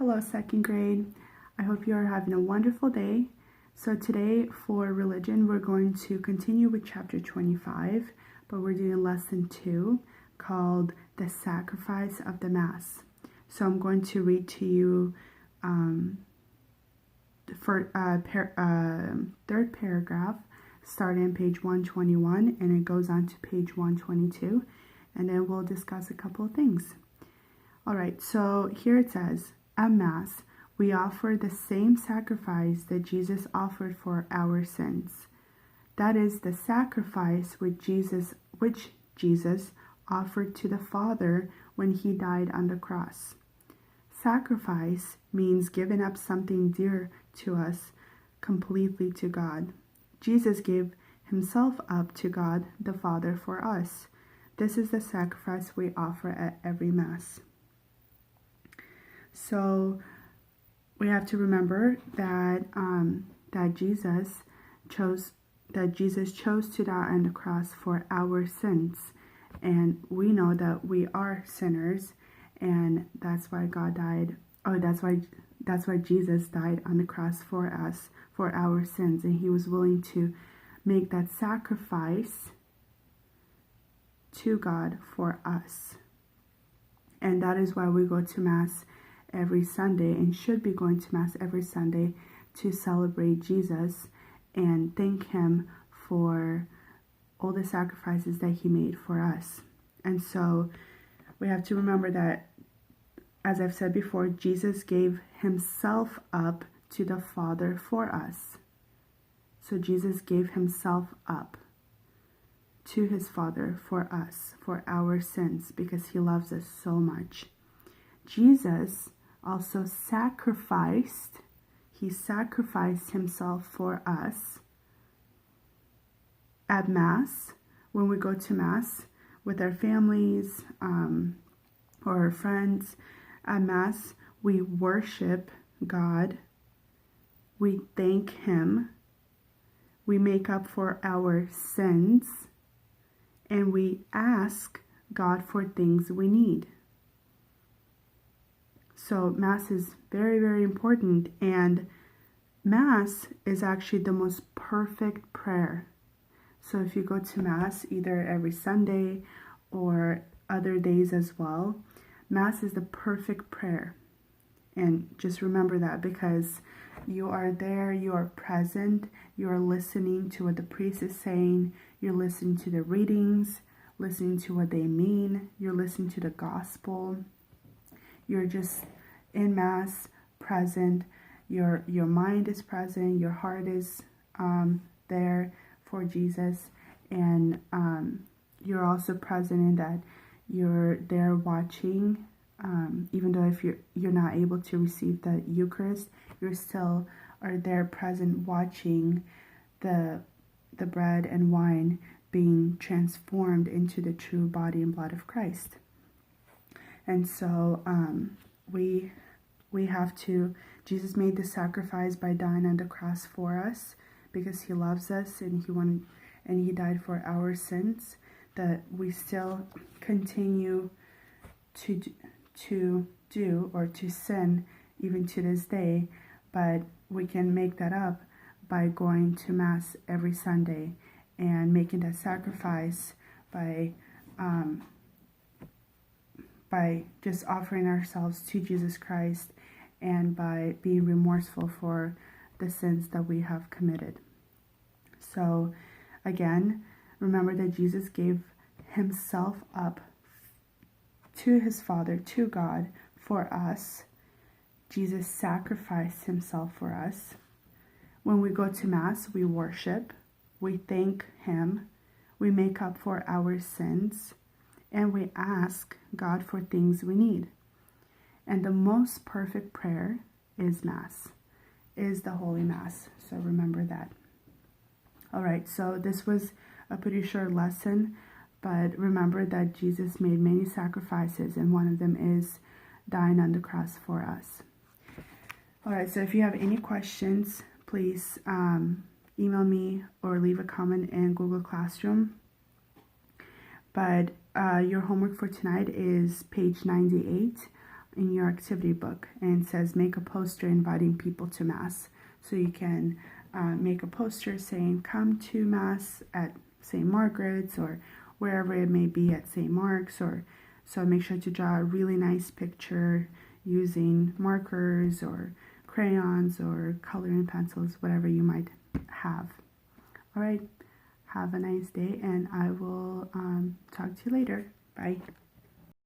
Hello, second grade. I hope you are having a wonderful day. So today for religion, we're going to continue with chapter 25, but we're doing lesson 2 called The Sacrifice of the Mass. So I'm going to read to you third paragraph, starting on page 121, and it goes on to page 122, and then we'll discuss a couple of things. All right, so here it says, at Mass, we offer the same sacrifice that Jesus offered for our sins. That is the sacrifice which Jesus offered to the Father when he died on the cross. Sacrifice means giving up something dear to us completely to God. Jesus gave himself up to God the Father for us. This is the sacrifice we offer at every Mass. So we have to remember that Jesus chose to die on the cross for our sins, and we know that we are sinners, and that's why God died. That's why Jesus died on the cross for us, for our sins, and he was willing to make that sacrifice to God for us. And that is why we go to Mass every Sunday, and should be going to Mass every Sunday, to celebrate Jesus and thank him for all the sacrifices that he made for us. And so we have to remember that, as I've said before, Jesus gave himself up to the Father for us. So Jesus gave himself up to his Father for us, for our sins, because he loves us so much. Jesus also sacrificed himself for us at Mass. When we go to Mass with our families or our friends, at Mass we worship God, we thank him, we make up for our sins, and we ask God for things we need. So Mass is very, very important, and Mass is actually the most perfect prayer. So if you go to Mass either every Sunday or other days as well, Mass is the perfect prayer. And just remember that, because you are there, you are present, you are listening to what the priest is saying, you're listening to the readings, listening to what they mean, you're listening to the gospel. You're just in Mass, present. Your mind is present. Your heart is there for Jesus, and you're also present in that you're there watching. Even though if you're not able to receive the Eucharist, you still are there present, watching the bread and wine being transformed into the true body and blood of Christ. And so we have to, Jesus made the sacrifice by dying on the cross for us, because he loves us, and he died for our sins, that we still continue to do or to sin even to this day, but we can make that up by going to Mass every Sunday and making that sacrifice by just offering ourselves to Jesus Christ, and by being remorseful for the sins that we have committed. So again, remember that Jesus gave himself up to his Father, to God, for us. Jesus sacrificed himself for us. When we go to Mass, we worship, we thank him, we make up for our sins, and we ask God for things we need. And the most perfect prayer is Mass, is the Holy Mass. So remember that. All right, so this was a pretty short lesson, but remember that Jesus made many sacrifices, and one of them is dying on the cross for us. All right, so if you have any questions, please email me or leave a comment in Google Classroom. But your homework for tonight is page 98 in your activity book, and it says make a poster inviting people to Mass. So you can make a poster saying come to Mass at St. Margaret's or wherever it may be at St. Mark's. Or so make sure to draw a really nice picture using markers or crayons or coloring pencils, whatever you might have. All right, have a nice day, and I will talk to you later. Bye.